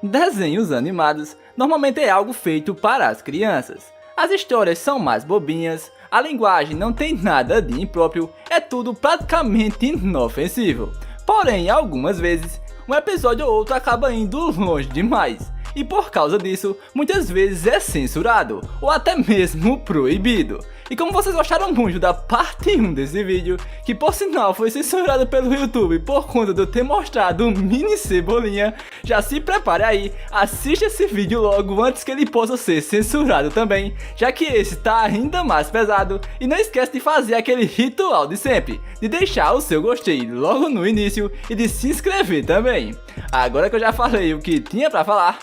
Desenhos animados normalmente é algo feito para as crianças. As histórias são mais bobinhas, a linguagem não tem nada de impróprio, é tudo praticamente inofensivo. Porém, algumas vezes, um episódio ou outro acaba indo longe demais. E por causa disso, muitas vezes é censurado, ou até mesmo proibido. E como vocês gostaram muito da parte 1 desse vídeo, que por sinal foi censurado pelo YouTube por conta de eu ter mostrado um mini Cebolinha, já se prepare aí, assista esse vídeo logo antes que ele possa ser censurado também, já que esse tá ainda mais pesado. E não esquece de fazer aquele ritual de sempre, de deixar o seu gostei logo no início e de se inscrever também. Agora que eu já falei o que tinha pra falar,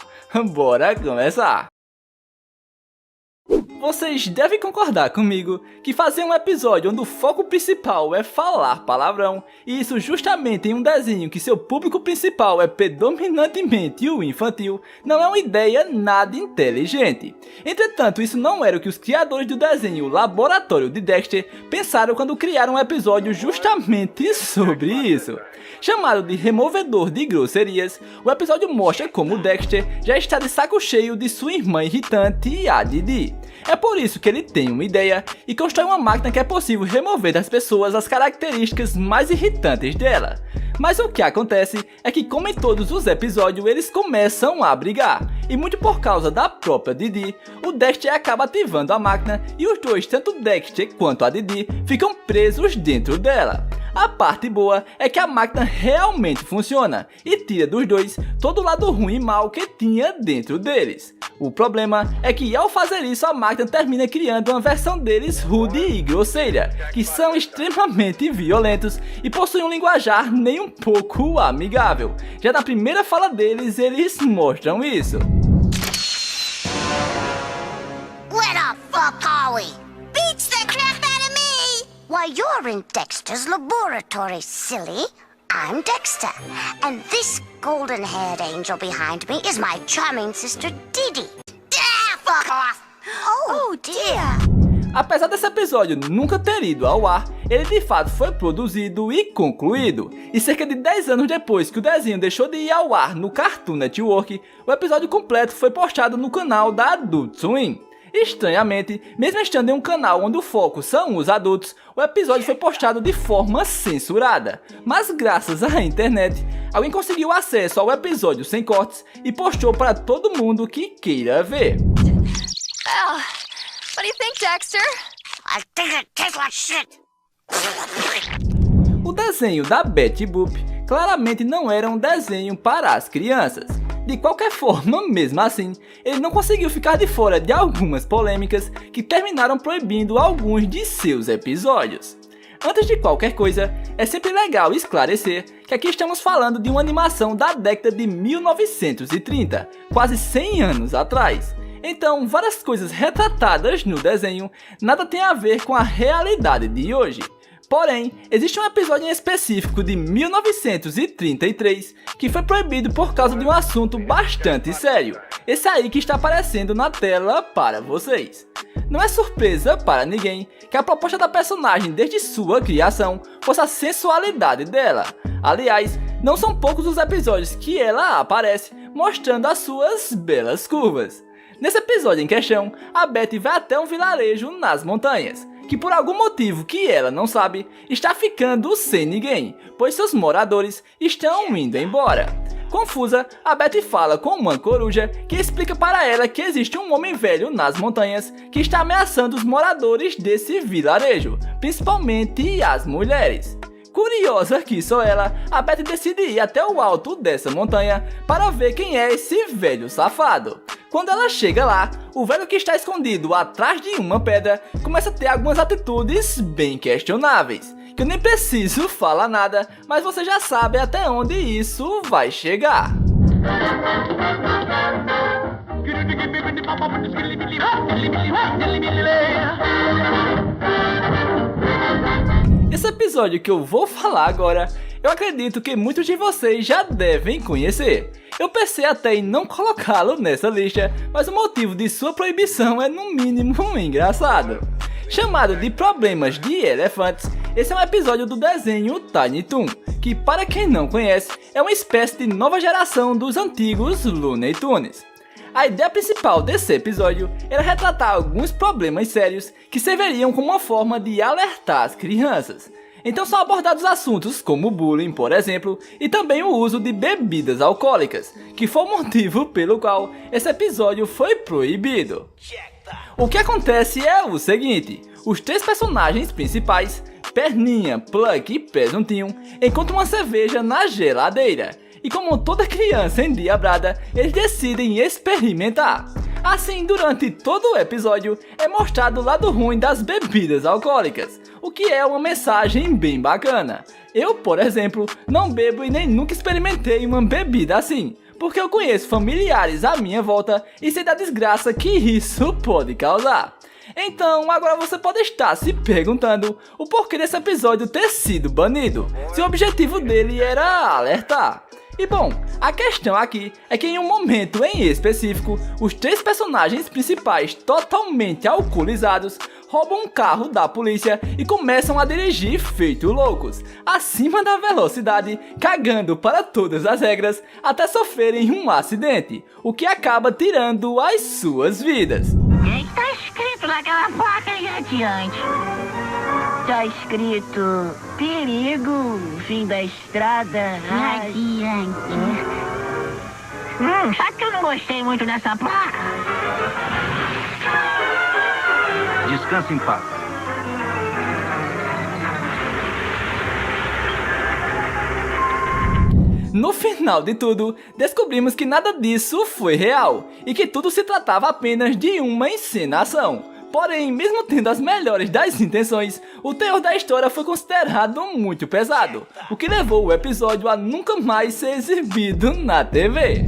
bora começar! Vocês devem concordar comigo que fazer um episódio onde o foco principal é falar palavrão, e isso justamente em um desenho que seu público principal é predominantemente o infantil, não é uma ideia nada inteligente. Entretanto, isso não era o que os criadores do desenho Laboratório de Dexter pensaram quando criaram um episódio justamente sobre isso. Chamado de Removedor de Grosserias, o episódio mostra como Dexter já está de saco cheio de sua irmã irritante, a Didi. É por isso que ele tem uma ideia e constrói uma máquina que é possível remover das pessoas as características mais irritantes dela. Mas o que acontece é que, como em todos os episódios, eles começam a brigar. E muito por causa da própria Didi, o Dexter acaba ativando a máquina e os dois, tanto o Dexter quanto a Didi, ficam presos dentro dela. A parte boa é que a máquina realmente funciona e tira dos dois todo o lado ruim e mal que tinha dentro deles. O problema é que ao fazer isso a máquina termina criando uma versão deles rude e grosseira, que são extremamente violentos e possuem um linguajar nem um pouco amigável. Já na primeira fala deles eles mostram isso. Where the fuck are we? Beats the crap out of me! Why, you're in Dexter's laboratory, silly. I'm Dexter, and this golden-haired angel behind me is my charming sister Didi. Ah, fuck off! Oh dear! Apesar desse episódio nunca ter ido ao ar, ele de fato foi produzido e concluído. E cerca de 10 anos depois que o desenho deixou de ir ao ar no Cartoon Network, o episódio completo foi postado no canal da Adult Swim. Estranhamente, mesmo estando em um canal onde o foco são os adultos, o episódio foi postado de forma censurada. Mas graças à internet, alguém conseguiu acesso ao episódio sem cortes e postou para todo mundo que queira ver. Oh, what do you think, Dexter? I think it tastes like shit. O desenho da Betty Boop claramente não era um desenho para as crianças. De qualquer forma, mesmo assim, ele não conseguiu ficar de fora de algumas polêmicas que terminaram proibindo alguns de seus episódios. Antes de qualquer coisa, é sempre legal esclarecer que aqui estamos falando de uma animação da década de 1930, quase 100 anos atrás. Então, várias coisas retratadas no desenho nada tem a ver com a realidade de hoje. Porém, existe um episódio em específico de 1933 que foi proibido por causa de um assunto bastante sério. Esse aí que está aparecendo na tela para vocês. Não é surpresa para ninguém que a proposta da personagem desde sua criação fosse a sensualidade dela. Aliás, não são poucos os episódios que ela aparece mostrando as suas belas curvas. Nesse episódio em questão, a Betty vai até um vilarejo nas montanhas, que por algum motivo que ela não sabe, está ficando sem ninguém, pois seus moradores estão indo embora. Confusa, a Betty fala com uma coruja que explica para ela que existe um homem velho nas montanhas que está ameaçando os moradores desse vilarejo, principalmente as mulheres. Curiosa que sou ela, a Betty decide ir até o alto dessa montanha para ver quem é esse velho safado. Quando ela chega lá, o velho que está escondido atrás de uma pedra começa a ter algumas atitudes bem questionáveis, que eu nem preciso falar nada, mas você já sabe até onde isso vai chegar. Esse episódio que eu vou falar agora, eu acredito que muitos de vocês já devem conhecer. Eu pensei até em não colocá-lo nessa lista, mas o motivo de sua proibição é no mínimo engraçado. Chamado de Problemas de Elefantes, Esse é um episódio do desenho Tiny Toon, que para quem não conhece, é uma espécie de nova geração dos antigos Looney Tunes. A ideia principal desse episódio era retratar alguns problemas sérios que serviriam como uma forma de alertar as crianças. Então são abordados assuntos como bullying, por exemplo, e também o uso de bebidas alcoólicas, que foi o motivo pelo qual esse episódio foi proibido. O que acontece é o seguinte: os três personagens principais, Perninha, Pluck e Presuntinho, encontram uma cerveja na geladeira. E como toda criança endiabrada, eles decidem experimentar. Assim, durante todo o episódio, é mostrado o lado ruim das bebidas alcoólicas, o que é uma mensagem bem bacana. Eu, por exemplo, não bebo e nem nunca experimentei uma bebida assim, porque eu conheço familiares à minha volta e sei da desgraça que isso pode causar. Então, agora você pode estar se perguntando o porquê desse episódio ter sido banido, se o objetivo dele era alertar. E bom, a questão aqui é que em um momento em específico, os três personagens principais totalmente alcoolizados roubam um carro da polícia e começam a dirigir feito loucos, acima da velocidade, cagando para todas as regras, até sofrerem um acidente, o que acaba tirando as suas vidas. O que está escrito naquela placa aí adiante? Está escrito: perigo, fim da estrada, adiante. Sabe que eu não gostei muito dessa placa? Descanse em paz. No final de tudo, descobrimos que nada disso foi real e que tudo se tratava apenas de uma encenação. Porém, mesmo tendo as melhores das intenções, o teor da história foi considerado muito pesado, o que levou o episódio a nunca mais ser exibido na TV.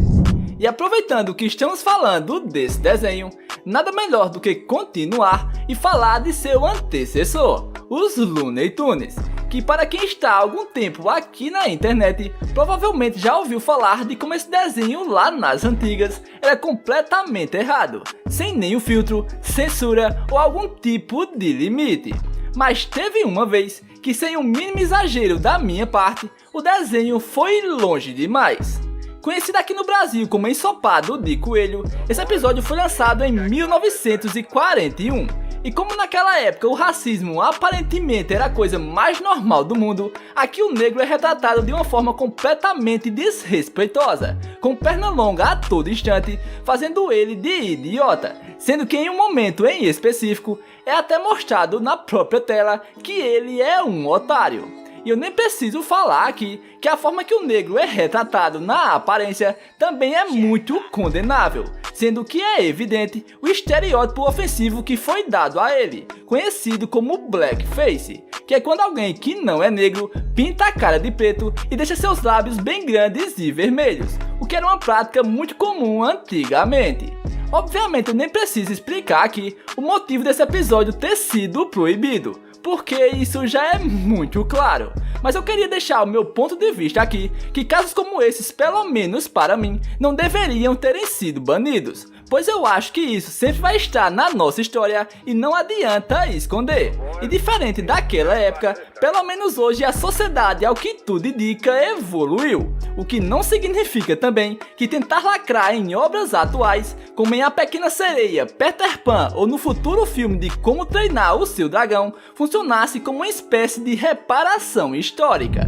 E aproveitando que estamos falando desse desenho, nada melhor do que continuar e falar de seu antecessor, os Looney Tunes, que para quem está há algum tempo aqui na internet, provavelmente já ouviu falar de como esse desenho lá nas antigas era completamente errado, sem nenhum filtro, censura ou algum tipo de limite. Mas teve uma vez que, sem o mínimo exagero da minha parte, o desenho foi longe demais. Conhecido aqui no Brasil como Ensopado de Coelho, esse episódio foi lançado em 1941. E como naquela época o racismo aparentemente era a coisa mais normal do mundo, aqui o negro é retratado de uma forma completamente desrespeitosa, com perna longa a todo instante, fazendo ele de idiota, sendo que em um momento em específico é até mostrado na própria tela que ele é um otário. E eu nem preciso falar aqui que a forma que o negro é retratado na aparência também é muito condenável, sendo que é evidente o estereótipo ofensivo que foi dado a ele, conhecido como blackface, que é quando alguém que não é negro pinta a cara de preto e deixa seus lábios bem grandes e vermelhos, o que era uma prática muito comum antigamente. Obviamente eu nem preciso explicar aqui o motivo desse episódio ter sido proibido, porque isso já é muito claro. Mas eu queria deixar o meu ponto de vista aqui, que casos como esses, pelo menos para mim, não deveriam terem sido banidos, pois eu acho que isso sempre vai estar na nossa história e não adianta esconder. E diferente daquela época, pelo menos hoje a sociedade, ao que tudo indica, evoluiu, o que não significa também que tentar lacrar em obras atuais, como em A Pequena Sereia, Peter Pan ou no futuro filme de Como Treinar o Seu Dragão, funcionasse como uma espécie de reparação histórica.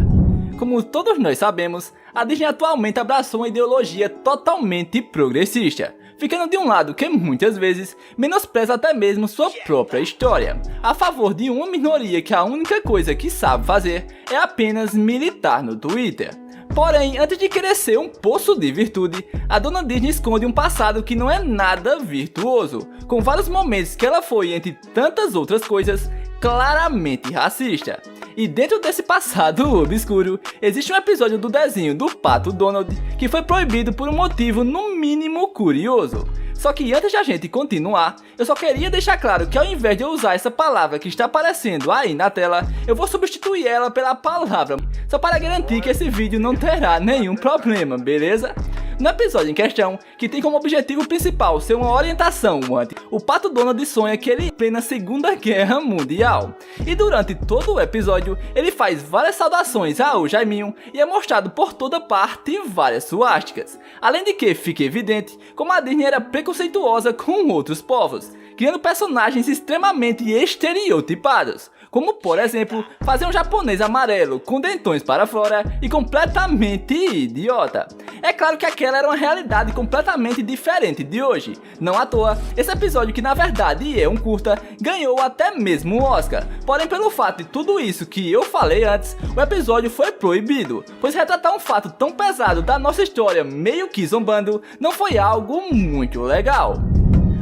Como todos nós sabemos, a Disney atualmente abraçou uma ideologia totalmente progressista, ficando de um lado que muitas vezes menospreza até mesmo sua própria história, a favor de uma minoria que a única coisa que sabe fazer é apenas militar no Twitter. Porém, antes de querer ser um poço de virtude, a dona Disney esconde um passado que não é nada virtuoso, com vários momentos que ela foi, entre tantas outras coisas, claramente racista. E dentro desse passado obscuro, existe um episódio do desenho do Pato Donald que foi proibido por um motivo no mínimo curioso. Só que antes de a gente continuar, eu só queria deixar claro que ao invés de eu usar essa palavra que está aparecendo aí na tela, eu vou substituir ela pela palavra, só para garantir que esse vídeo não terá nenhum problema, beleza? No episódio em questão, que tem como objetivo principal ser uma orientação antes, o Pato Donald sonha que ele em plena Segunda Guerra Mundial. E durante todo o episódio, ele faz várias saudações ao Jaiminho e é mostrado por toda parte várias suásticas. Além de que fica evidente como a Disney era preconceituosa com outros povos, criando personagens extremamente estereotipados, como por exemplo, fazer um japonês amarelo com dentões para fora e completamente idiota. É claro que aquela era uma realidade completamente diferente de hoje. Não à toa, esse episódio, que na verdade é um curta, ganhou até mesmo um Oscar. Porém, pelo fato de tudo isso que eu falei antes, o episódio foi proibido, pois retratar um fato tão pesado da nossa história meio que zombando não foi algo muito legal.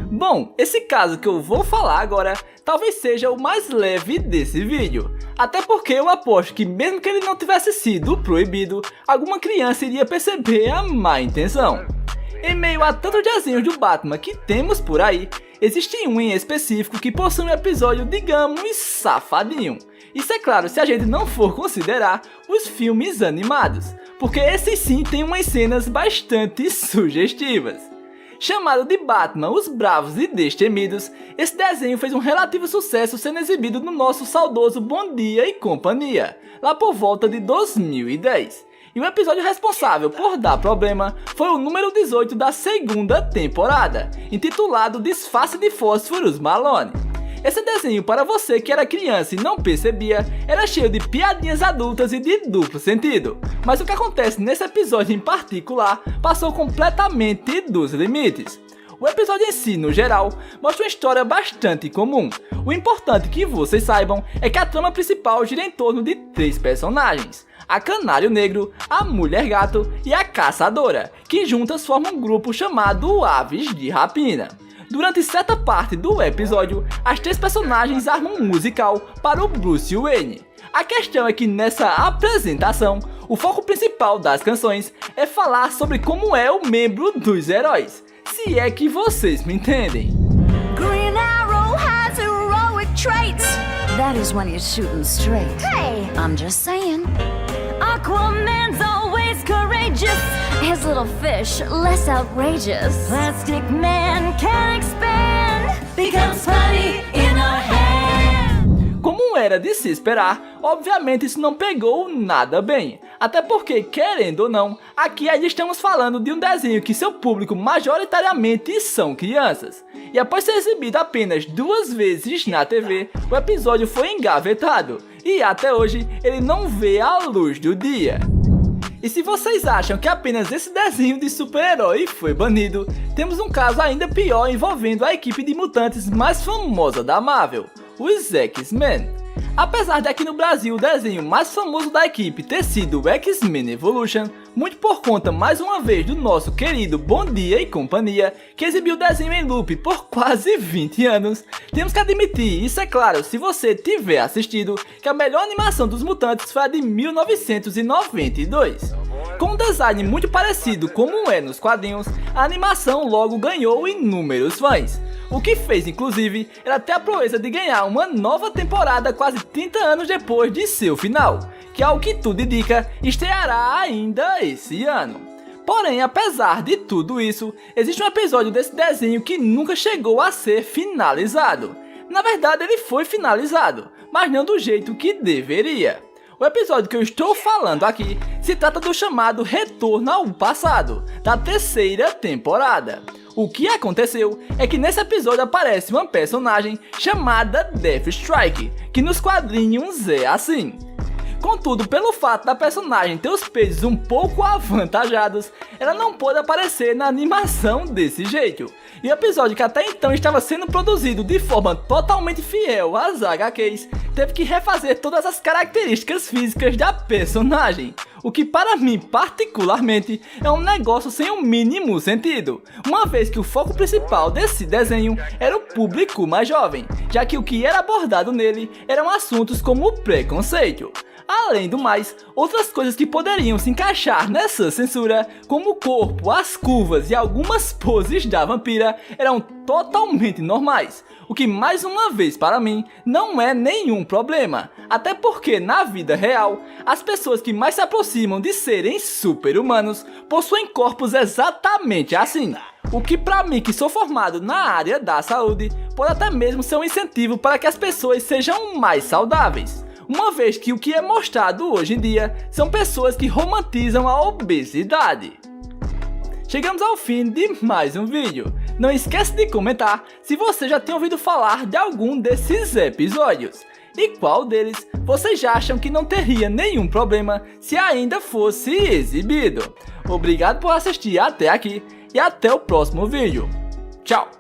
Bom, esse caso que eu vou falar agora talvez seja o mais leve desse vídeo, até porque eu aposto que mesmo que ele não tivesse sido proibido, alguma criança iria perceber a má intenção. Em meio a tantos desenhos do Batman que temos por aí, existe um em específico que possui um episódio, digamos, safadinho. Isso é claro se a gente não for considerar os filmes animados, porque esses sim têm umas cenas bastante sugestivas. Chamado de Batman, os Bravos e Destemidos, esse desenho fez um relativo sucesso sendo exibido no nosso saudoso Bom Dia e Companhia, lá por volta de 2010. E o episódio responsável por dar problema foi o número 18 da segunda temporada, intitulado Disfarce de Fósforos Malone. Esse desenho, para você que era criança e não percebia, era cheio de piadinhas adultas e de duplo sentido. Mas o que acontece nesse episódio em particular passou completamente dos limites. O episódio em si, no geral, mostra uma história bastante comum. O importante que vocês saibam é que a trama principal gira em torno de 3 personagens: a Canário Negro, a Mulher Gato e a Caçadora, que juntas formam um grupo chamado Aves de Rapina. Durante certa parte do episódio, as 3 personagens armam um musical para o Bruce Wayne. A questão é que nessa apresentação, o foco principal das canções é falar sobre como é o membro dos heróis, se é que vocês me entendem. Green Arrow has heroic traits. That is when he's shooting straight. Hey, I'm just saying. Aquaman's always courageous. His little fish less outrageous. Plastic Man can expand. Becomes funny in a hand. Como era de se esperar, obviamente isso não pegou nada bem. Até porque, querendo ou não, aqui ainda estamos falando de um desenho que seu público majoritariamente são crianças. E após ser exibido apenas 2 vezes na TV, o episódio foi engavetado. E até hoje, ele não vê a luz do dia. E se vocês acham que apenas esse desenho de super-herói foi banido, temos um caso ainda pior envolvendo a equipe de mutantes mais famosa da Marvel, os X-Men. Apesar de aqui no Brasil o desenho mais famoso da equipe ter sido o X-Men Evolution, muito por conta mais uma vez do nosso querido Bom Dia e Companhia, que exibiu o desenho em loop por quase 20 anos, temos que admitir, isso é claro se você tiver assistido, que a melhor animação dos mutantes foi a de 1992. Com um design muito parecido como é nos quadrinhos, a animação logo ganhou inúmeros fãs. O que fez, inclusive, era ter a proeza de ganhar uma nova temporada quase 30 anos depois de seu final, que ao que tudo indica, estreará ainda esse ano. Porém, apesar de tudo isso, existe um episódio desse desenho que nunca chegou a ser finalizado. Na verdade, ele foi finalizado, mas não do jeito que deveria. O episódio que eu estou falando aqui se trata do chamado Retorno ao Passado, da 3ª temporada. O que aconteceu é que nesse episódio aparece uma personagem chamada Deathstrike, que nos quadrinhos é assim. Contudo, pelo fato da personagem ter os peitos um pouco avantajados, ela não pôde aparecer na animação desse jeito. E o episódio, que até então estava sendo produzido de forma totalmente fiel às HQs, teve que refazer todas as características físicas da personagem. O que para mim particularmente é um negócio sem o mínimo sentido, uma vez que o foco principal desse desenho era o público mais jovem, já que o que era abordado nele eram assuntos como o preconceito. Além do mais, outras coisas que poderiam se encaixar nessa censura, como o corpo, as curvas e algumas poses da vampira, eram totalmente normais. O que, mais uma vez para mim, não é nenhum problema. Até porque na vida real, as pessoas que mais se aproximam de serem super-humanos possuem corpos exatamente assim. O que pra mim, que sou formado na área da saúde, pode até mesmo ser um incentivo para que as pessoas sejam mais saudáveis. Uma vez que o que é mostrado hoje em dia são pessoas que romantizam a obesidade. Chegamos ao fim de mais um vídeo. Não esquece de comentar se você já tem ouvido falar de algum desses episódios. E qual deles vocês acham que não teria nenhum problema se ainda fosse exibido. Obrigado por assistir até aqui e até o próximo vídeo. Tchau!